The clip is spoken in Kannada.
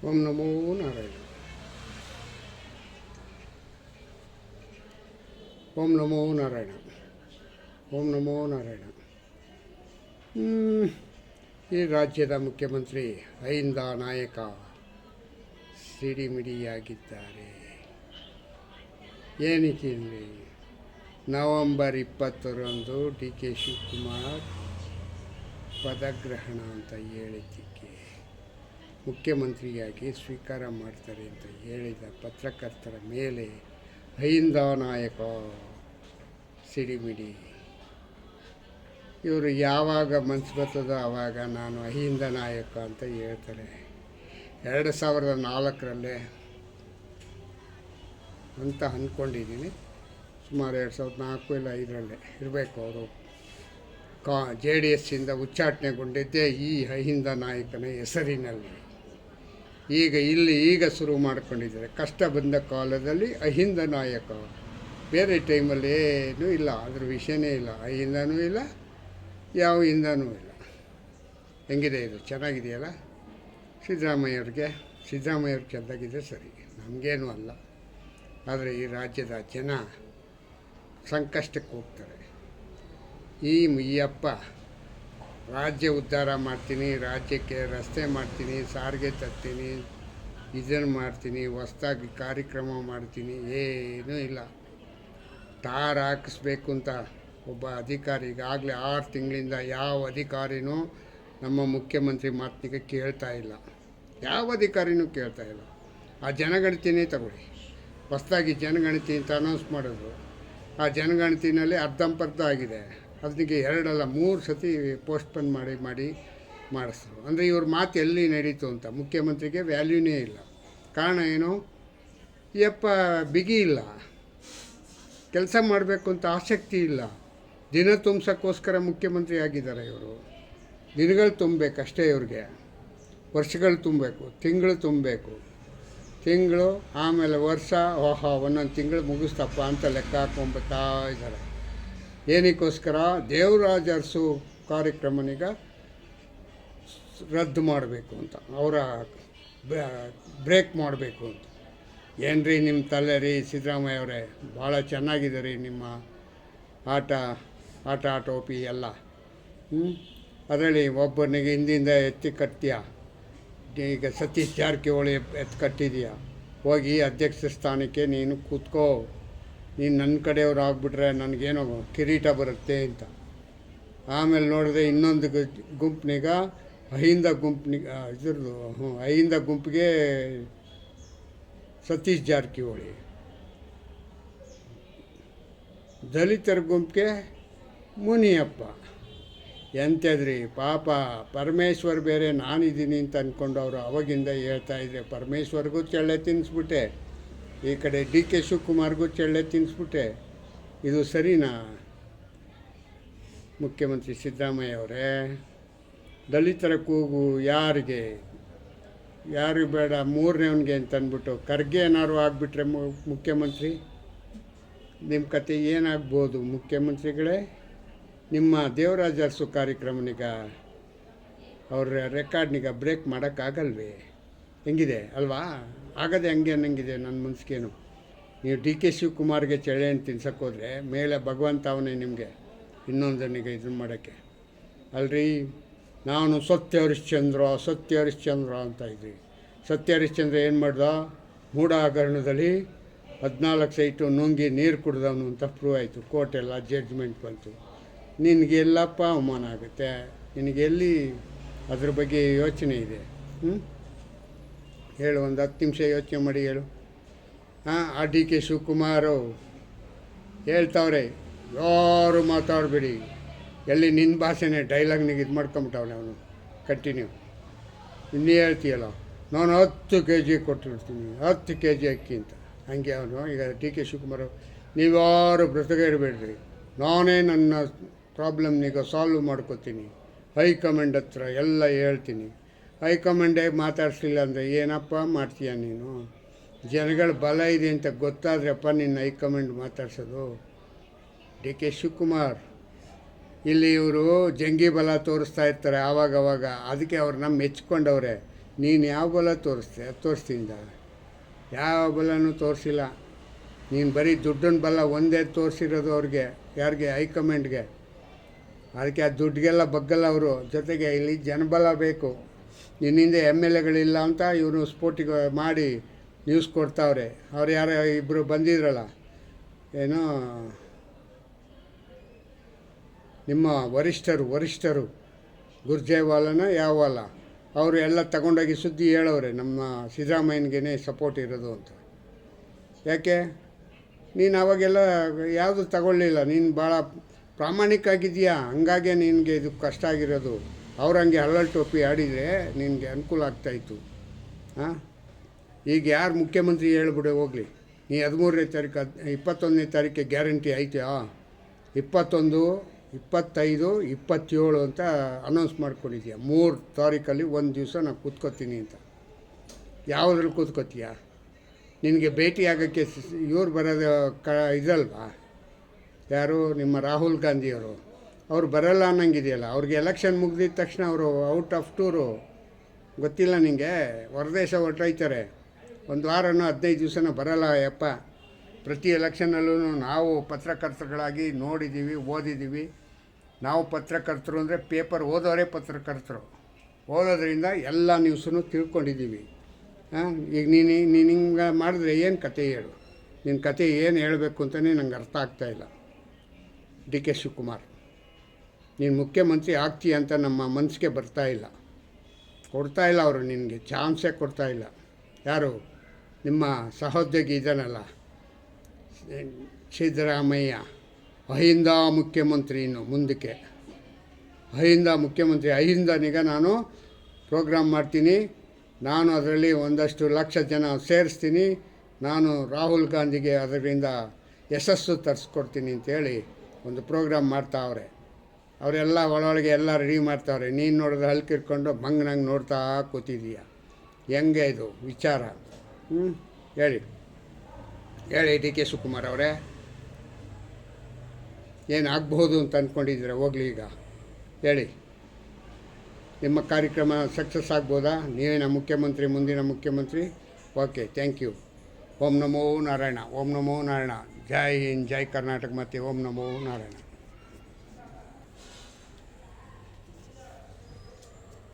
ಓಂ ನಮೋ ನಾರಾಯಣ. ಓಂ ನಮೋ ನಾರಾಯಣ. ಓಂ ನಮೋ ನಾರಾಯಣ. ಈ ರಾಜ್ಯದ ಮುಖ್ಯಮಂತ್ರಿ ಅಹಿಂದ ನಾಯಕ ಸಿಡಿಮಿಡಿಯಾಗಿದ್ದಾರೆ. ಏನಕ್ಕೆ ಅಂದರೆ ನವಂಬರ್ 20ರಂದು ಡಿ ಕೆ ಶಿವಕುಮಾರ್ ಪದಗ್ರಹಣ ಅಂತ ಹೇಳಿದ್ದಕ್ಕೆ ಮುಖ್ಯಮಂತ್ರಿಯಾಗಿ ಸ್ವೀಕಾರ ಮಾಡ್ತಾರೆ ಅಂತ ಹೇಳಿದ ಪತ್ರಕರ್ತರ ಮೇಲೆ ಅಹಿಂದ ನಾಯಕ ಸಿಡಿಮಿಡಿ. ಇವರು ಯಾವಾಗ ಮನಸ್ಸು ಬರ್ತದೋ ಆವಾಗ ನಾನು ಅಹಿಂದ ನಾಯಕ ಅಂತ ಹೇಳ್ತಾರೆ. 2004ರಲ್ಲೇ ಅಂತ ಅಂದ್ಕೊಂಡಿದ್ದೀನಿ. ಸುಮಾರು 2004 ಇಲ್ಲ 5ರಲ್ಲೇ ಇರಬೇಕು. ಅವರು JDS ಉಚ್ಚಾಟನೆಗೊಂಡಿದ್ದೇ ಈ ಅಹಿಂದ ನಾಯಕನ ಹೆಸರಿನಲ್ಲಿ. ಈಗ ಶುರು ಮಾಡ್ಕೊಂಡಿದ್ದಾರೆ. ಕಷ್ಟ ಬಂದ ಕಾಲದಲ್ಲಿ ಅಹಿಂದ ನಾಯಕ. ಬೇರೆ ಟೈಮಲ್ಲಿ ಏನೂ ಇಲ್ಲ, ಅದ್ರ ವಿಷಯನೇ ಇಲ್ಲ. ಅಹಿಂದನೂ ಇಲ್ಲ, ಯಾವ ಹಿಂದನೂ ಇಲ್ಲ. ಹೆಂಗಿದೆ ಇದು? ಚೆನ್ನಾಗಿದೆಯಲ್ಲ. ಸಿದ್ದರಾಮಯ್ಯವ್ರಿಗೆ ಚೆಂದಾಗಿದೆ, ಸರಿ, ನಮಗೇನೂ ಅಲ್ಲ. ಆದರೆ ಈ ರಾಜ್ಯದ ಜನ ಸಂಕಷ್ಟಕ್ಕೆ ಹೋಗ್ತಾರೆ. ಈ ಅಪ್ಪ ರಾಜ್ಯ ಉದ್ಧಾರ ಮಾಡ್ತೀನಿ, ರಾಜ್ಯಕ್ಕೆ ರಸ್ತೆ ಮಾಡ್ತೀನಿ, ಸಾರಿಗೆ ತರ್ತೀನಿ, ಇದನ್ನು ಮಾಡ್ತೀನಿ, ಹೊಸ್ದಾಗಿ ಕಾರ್ಯಕ್ರಮ ಮಾಡ್ತೀನಿ, ಏನೂ ಇಲ್ಲ. ಟಾರ್ ಹಾಕಿಸ್ಬೇಕು ಅಂತ ಒಬ್ಬ ಅಧಿಕಾರಿ ಈಗಾಗಲೇ 6 ತಿಂಗಳಿಂದ ಯಾವ ಅಧಿಕಾರಿನೂ ನಮ್ಮ ಮುಖ್ಯಮಂತ್ರಿ ಮಾತಿಗೆ ಕೇಳ್ತಾ ಇಲ್ಲ. ಯಾವ ಅಧಿಕಾರಿನೂ ಕೇಳ್ತಾ ಇಲ್ಲ. ಆ ಜನಗಣತಿನೇ ತಗೊಳ್ಳಿ. ಹೊಸ್ದಾಗಿ ಜನಗಣತಿ ಅಂತ ಅನೌನ್ಸ್ ಮಾಡಿದ್ರು. ಆ ಜನಗಣತಿನಲ್ಲಿ ಅರ್ಧಂಪರ್ಧ ಆಗಿದೆ. ಅದಕ್ಕೆ 2 ಅಲ್ಲ 3 ಸತಿ ಪೋಸ್ಟ್ಪೋನ್ ಮಾಡಿಸಿದ್ರು. ಅಂದರೆ ಇವ್ರ ಮಾತು ಎಲ್ಲಿ ನಡೀತು ಅಂತ ಮುಖ್ಯಮಂತ್ರಿಗೆ ವ್ಯಾಲ್ಯೂನೇ ಇಲ್ಲ. ಕಾರಣ ಏನು? ಯಪ್ಪ ಬಿಗಿ ಇಲ್ಲ, ಕೆಲಸ ಮಾಡಬೇಕು ಅಂತ ಆಸಕ್ತಿ ಇಲ್ಲ. ದಿನ ತುಂಬಿಸೋಕ್ಕೋಸ್ಕರ ಮುಖ್ಯಮಂತ್ರಿ ಆಗಿದ್ದಾರೆ ಇವರು. ದಿನಗಳು ತುಂಬಬೇಕಷ್ಟೇ ಇವ್ರಿಗೆ, ವರ್ಷಗಳು ತುಂಬಬೇಕು, ತಿಂಗಳು ತುಂಬಬೇಕು. ತಿಂಗಳು ಆಮೇಲೆ ವರ್ಷ, ಒಂದೊಂದು ತಿಂಗಳು ಮುಗಿಸ್ತಪ್ಪ ಅಂತ ಲೆಕ್ಕ ಹಾಕೊಂಬತ್ತಾ ಇದ್ದಾರೆ. ಏನಕ್ಕೋಸ್ಕರ? ದೇವರಾಜ ಅರಸು ಕಾರ್ಯಕ್ರಮನೀಗ ರದ್ದು ಮಾಡಬೇಕು ಅಂತ, ಅವರ ಬ್ರೇಕ್ ಮಾಡಬೇಕು ಅಂತ. ಏನ್ರಿ ನಿಮ್ಮ ತಲೆ ರೀ ಸಿದ್ದರಾಮಯ್ಯ ಅವರೇ, ಭಾಳ ಚೆನ್ನಾಗಿದೆ ರೀ ನಿಮ್ಮ ಆಟ ಟೋಪಿ ಎಲ್ಲ. ಅದರಲ್ಲಿ ಒಬ್ಬನಿಗೆ ಹಿಂದಿಂದ ಎತ್ತಿ ಕಟ್ತೀಯ. ಈಗ ಸತೀಶ್ ಜಾರಕಿಹೊಳಿ ಎತ್ತು ಕಟ್ಟಿದೀಯ. ಹೋಗಿ ಅಧ್ಯಕ್ಷ ಸ್ಥಾನಕ್ಕೆ ನೀನು ಕೂತ್ಕೋ. ನೀನು ನನ್ನ ಕಡೆಯವ್ರು ಆಗಿಬಿಟ್ರೆ ನನಗೇನೋ ಕಿರೀಟ ಬರುತ್ತೆ ಅಂತ. ಆಮೇಲೆ ನೋಡಿದ್ರೆ ಇನ್ನೊಂದು ಗುಂಪಿನೀಗ ಅಹಿಂದ ಗುಂಪಿಗೆ ಸತೀಶ್ ಜಾರಕಿಹೊಳಿ, ದಲಿತರ ಗುಂಪಿಗೆ ಮುನಿಯಪ್ಪ. ಎಂಥದ್ರಿ ಪಾಪ. ಪರಮೇಶ್ವರ್ ಬೇರೆ ನಾನಿದ್ದೀನಿ ಅಂತ ಅಂದ್ಕೊಂಡು ಅವರು ಅವಾಗಿಂದ ಹೇಳ್ತಾಯಿದ್ರೆ ಪರಮೇಶ್ವರ್ಗೂ ಚೆಳ್ಳೆ ತಿನ್ನಿಸ್ಬಿಟ್ಟೆ, ಈ ಕಡೆ ಡಿ ಕೆ ಶಿವಕುಮಾರ್ಗೂ ಚೆಳ್ಳೆ ತಿನ್ನಿಸ್ಬಿಟ್ಟೆ. ಇದು ಸರಿನಾ? ಮುಖ್ಯಮಂತ್ರಿ ಸಿದ್ದರಾಮಯ್ಯ ಅವರೇ, ದಲಿತರ ಕೂಗು ಯಾರಿಗೆ ಬೇಡ, 3ನೇವನಿಗೆ ಅಂತ ಅಂದ್ಬಿಟ್ಟು ಖರ್ಗೆ ಏನಾದ್ರು ಆಗಿಬಿಟ್ರೆ ಮುಖ್ಯಮಂತ್ರಿ, ನಿಮ್ಮ ಕತೆ ಏನಾಗ್ಬೋದು ಮುಖ್ಯಮಂತ್ರಿಗಳೇ? ನಿಮ್ಮ ದೇವರಾಜ ಅರಸು ಕಾರ್ಯಕ್ರಮನೀಗ ಅವ್ರ ರೆಕಾರ್ಡ್ನೀಗ ಬ್ರೇಕ್ ಮಾಡೋಕ್ಕಾಗಲ್ವೇ? ಹೆಂಗಿದೆ ಅಲ್ವಾ? ಆಗದೆ ಹಂಗೆ ಅನ್ನಂಗಿದೆ ನನ್ನ ಮನಸ್ಸಿಗೇನು. ನೀವು ಡಿ ಕೆ ಶಿವಕುಮಾರ್ಗೆ ಚೆಳ್ಳೆಹಣ್ಣು ತಿನ್ಸೋಕ್ಕೋದ್ರೆ ಮೇಲೆ ಭಗವಂತ ಅವನೇ ನಿಮಗೆ ಇನ್ನೊಂದನಿಗೆ ಇದನ್ನು ಮಾಡೋಕ್ಕೆ. ಅಲ್ರಿ, ನಾನು ಸತ್ಯ ಹರಿಶ್ಚಂದ್ರ ಅಂತ ಇದ್ವಿ. ಸತ್ಯ ಹರಿಶ್ಚಂದ್ರ ಏನು ಮಾಡ್ದ? ಮೂಢ ಹಗರಣದಲ್ಲಿ 14 ಸೈಟು ನುಂಗಿ ನೀರು ಕುಡ್ದವನು ಅಂತ ಪ್ರೂವ್ ಆಯಿತು. ಕೋರ್ಟೆಲ್ಲ ಜಡ್ಜ್ಮೆಂಟ್ ಬಂತು. ನಿನಗೆಲ್ಲಪ್ಪ ಅವಮಾನ ಆಗುತ್ತೆ? ನಿನಗೆಲ್ಲಿ ಅದ್ರ ಬಗ್ಗೆ ಯೋಚನೆ ಇದೆ? ಹೇಳು, ಒಂದು 10 ನಿಮಿಷ ಯೋಚನೆ ಮಾಡಿ ಹೇಳು. ಆ ಡಿ ಕೆ ಶಿವಕುಮಾರು ಹೇಳ್ತಾವ್ರೆ, ಯಾರು ಮಾತಾಡಬೇಡಿ. ಎಲ್ಲಿ ನಿನ್ನ ಭಾಷೆನೇ ಡೈಲಾಗ್ನಿಗೆ ಇದು ಮಾಡ್ಕೊಂಬಿಟ್ಟವನೆ ಅವನು. ಕಂಟಿನ್ಯೂ ಇನ್ನೇ ಹೇಳ್ತೀಯಲ್ಲ, ನಾನು 10 kg ಕೊಟ್ಟಿರ್ತೀನಿ, 10 kg ಅಕ್ಕಿ ಅಂತ. ಹಂಗೆ ಅವನು ಈಗ ಡಿ ಕೆ ಶಿವಕುಮಾರು, ನೀವ್ಯಾರು ಬ್ರತಗೆ ಇರಬೇಡ್ರಿ, ನಾನೇ ನನ್ನ ಪ್ರಾಬ್ಲಮ್ನೀಗ ಸಾಲ್ವ್ ಮಾಡ್ಕೋತೀನಿ, ಹೈಕಮಾಂಡ್ ಹತ್ರ ಎಲ್ಲ ಹೇಳ್ತೀನಿ. ಹೈಕಮಾಂಡೇ ಮಾತಾಡಿಸ್ಲಿಲ್ಲ ಅಂದರೆ ಏನಪ್ಪ ಮಾಡ್ತೀಯ ನೀನು? ಜನಗಳ ಬಲ ಇದೆ ಅಂತ ಗೊತ್ತಾದ್ರಪ್ಪ ನಿನ್ನ ಹೈಕಮಾಂಡ್ ಮಾತಾಡ್ಸೋದು. ಡಿ ಕೆ ಶಿವಕುಮಾರ್ ಇಲ್ಲಿ ಇವರು ಜಂಗಿ ಬಲ ತೋರಿಸ್ತಾ ಇರ್ತಾರೆ ಆವಾಗವಾಗ. ಅದಕ್ಕೆ ಅವ್ರನ್ನ ಮೆಚ್ಕೊಂಡವ್ರೆ. ನೀನು ಯಾವ ಬಲ ತೋರಿಸ್ತಿಂದ ಯಾವ ಬಲನೂ ತೋರಿಸಿಲ್ಲ. ನೀನು ಬರೀ ದುಡ್ಡನ ಬಲ ಒಂದೇ ತೋರಿಸಿರೋದು ಅವ್ರಿಗೆ, ಯಾರಿಗೆ? ಹೈಕಮಾಂಡ್ಗೆ. ಅದಕ್ಕೆ ಆ ದುಡ್ಡಿಗೆಲ್ಲ ಬಗ್ಗಲ್ಲ ಅವರು. ಜೊತೆಗೆ ಇಲ್ಲಿ ಜನಬಲ ಬೇಕು. ನಿನ್ನಿಂದ MLAಗಳಿಲ್ಲ ಅಂತ ಇವನು ಸ್ಫೋಟಿಗೆ ಮಾಡಿ ನ್ಯೂಸ್ ಕೊಡ್ತಾವ್ರೆ. ಅವ್ರು ಯಾರೋ ಇಬ್ಬರು ಬಂದಿದ್ರಲ್ಲ, ಏನೋ ನಿಮ್ಮ ವರಿಷ್ಠರು ಗುರ್ಜೇವಾಲನ ಯಾವಲ್ಲ, ಅವರು ಎಲ್ಲ ತಗೊಂಡೋಗಿ ಸುದ್ದಿ ಹೇಳೋರೆ ನಮ್ಮ ಸಿದ್ದರಾಮಯ್ಯನಿಗೆ ಸಪೋರ್ಟ್ ಇರೋದು ಅಂತ. ಯಾಕೆ ನೀನು ಅವಾಗೆಲ್ಲ ಯಾವುದು ತಗೊಳ್ಳಿಲ್ಲ, ನೀನು ಭಾಳ ಪ್ರಾಮಾಣಿಕ ಆಗಿದೆಯಾ, ಹಂಗಾಗೆ ನಿನಗೆ ಇದು ಕಷ್ಟ ಆಗಿರೋದು. ಅವ್ರಂಗೆ ಹಲ್ಲಲ್ ಟೋಪಿ ಆಡಿದರೆ ನಿನಗೆ ಅನುಕೂಲ ಆಗ್ತಾಯಿತ್ತು. ಹಾಂ, ಈಗ ಯಾರು ಮುಖ್ಯಮಂತ್ರಿ ಹೇಳ್ಬಿಡು ಹೋಗಲಿ. ನೀ 13ನೇ ತಾರೀಕು 21ನೇ ತಾರೀಕಿಗೆ ಗ್ಯಾರಂಟಿ ಐತೆಯಾ? 21, 25, 27 ಅಂತ ಅನೌನ್ಸ್ ಮಾಡ್ಕೊಂಡಿದ್ದೀಯ. 3 ತಾರೀಕಲ್ಲಿ ಒಂದು ದಿವಸ ನಾನು ಕೂತ್ಕೋತೀನಿ ಅಂತ. ಯಾವುದ್ರಲ್ಲಿ ಕೂತ್ಕೋತೀಯ? ನಿನಗೆ ಭೇಟಿ ಆಗೋಕ್ಕೆ ಇವ್ರು ಬರೋದು ಇದಲ್ವಾ? ಯಾರು? ನಿಮ್ಮ ರಾಹುಲ್ ಗಾಂಧಿಯವರು. ಅವ್ರು ಬರಲ್ಲ ಅನ್ನಂಗಿದೆಯಲ್ಲ. ಅವ್ರಿಗೆ ಎಲೆಕ್ಷನ್ ಮುಗಿದಿದ ತಕ್ಷಣ ಅವರು ಔಟ್ ಆಫ್ ಟೂರು. ಗೊತ್ತಿಲ್ಲ ನಿನಗೆ? ಹೊರದೇಶ ಹೊರಟೋಯ್ತಾರೆ. 1 ವಾರನೋ 15 ದಿವಸನೋ ಬರಲ್ಲ ಯಪ್ಪ. ಪ್ರತಿ ಎಲೆಕ್ಷನಲ್ಲೂ ನಾವು ಪತ್ರಕರ್ತರುಗಳಾಗಿ ನೋಡಿದ್ದೀವಿ, ಓದಿದ್ದೀವಿ. ನಾವು ಪತ್ರಕರ್ತರು ಅಂದರೆ ಪೇಪರ್ ಓದೋರೇ ಪತ್ರಕರ್ತರು. ಓದೋದ್ರಿಂದ ಎಲ್ಲ ನ್ಯೂಸನ್ನು ತಿಳ್ಕೊಂಡಿದ್ದೀವಿ. ಈಗ ನೀನು ಹಿಂಗೆ ಮಾಡಿದ್ರೆ ಏನು ಕತೆ ಹೇಳು? ನಿನ್ನ ಕತೆ ಏನು ಹೇಳಬೇಕು ಅಂತಲೇ ನಂಗೆ ಅರ್ಥ ಆಗ್ತಾಯಿಲ್ಲ. DK ಶಿವಕುಮಾರ್, ನೀನು ಮುಖ್ಯಮಂತ್ರಿ ಆಗ್ತೀಯ ಅಂತ ನಮ್ಮ ಮನಸ್ಸಿಗೆ ಕೊಡ್ತಾಯಿಲ್ಲ ಅವರು. ನಿನಗೆ ಚಾನ್ಸೇ ಕೊಡ್ತಾಯಿಲ್ಲ. ಯಾರು? ನಿಮ್ಮ ಸಹೋದ್ಯೋಗಿ ಇದ್ದಾನಲ್ಲ ಸಿದ್ದರಾಮಯ್ಯ, ಅಹಿಂದ ಮುಖ್ಯಮಂತ್ರಿ. ಇನ್ನು ಮುಂದಕ್ಕೆ ಅಹಿಂದ ಮುಖ್ಯಮಂತ್ರಿ. ಅಹಿಂದನಿಗೆ ನಾನು ಪ್ರೋಗ್ರಾಮ್ ಮಾಡ್ತೀನಿ. ನಾನು ಅದರಲ್ಲಿ ಒಂದಷ್ಟು ಲಕ್ಷ ಜನ ಸೇರಿಸ್ತೀನಿ. ನಾನು ರಾಹುಲ್ ಗಾಂಧಿಗೆ ಅದರಿಂದ ಯಶಸ್ಸು ತರಿಸ್ಕೊಡ್ತೀನಿ ಅಂತೇಳಿ ಒಂದು ಪ್ರೋಗ್ರಾಮ್ ಮಾಡ್ತಾವ್ರೆ. ಅವರೆಲ್ಲ ಒಳಗೆ ಎಲ್ಲ ರೆಡಿ ಮಾಡ್ತಾವ್ರೆ. ನೀನು ನೋಡಿದ್ರೆ ಹಲ್ಕಿರ್ಕೊಂಡು ಮಂಗನಂಗೆ ನೋಡ್ತಾ ಕೂತಿದ್ದೀಯ. ಹೆಂಗೆ ಇದು ವಿಚಾರ? ಹೇಳಿ DK ಶಿವಕುಮಾರ್ ಅವರೇ, ಏನು ಆಗಬಹುದು ಅಂತ ಅಂದ್ಕೊಂಡಿದ್ದೀರ? ಹೋಗಲಿ, ಈಗ ಹೇಳಿ, ನಿಮ್ಮ ಕಾರ್ಯಕ್ರಮ ಸಕ್ಸಸ್ ಆಗ್ಬೋದಾ? ನೀವೇನ ಮುಖ್ಯಮಂತ್ರಿ, ಮುಂದಿನ ಮುಖ್ಯಮಂತ್ರಿ? Okay, thank you. ಓಂ ನಮೋ ನಾರಾಯಣ, ಓಂ ನಮೋ ನಾರಾಯಣ. ಜೈ ಹಿಂದ್, ಜೈ ಕರ್ನಾಟಕ, ಮತ್ತು ಓಂ ನಮೋ ನಾರಾಯಣ.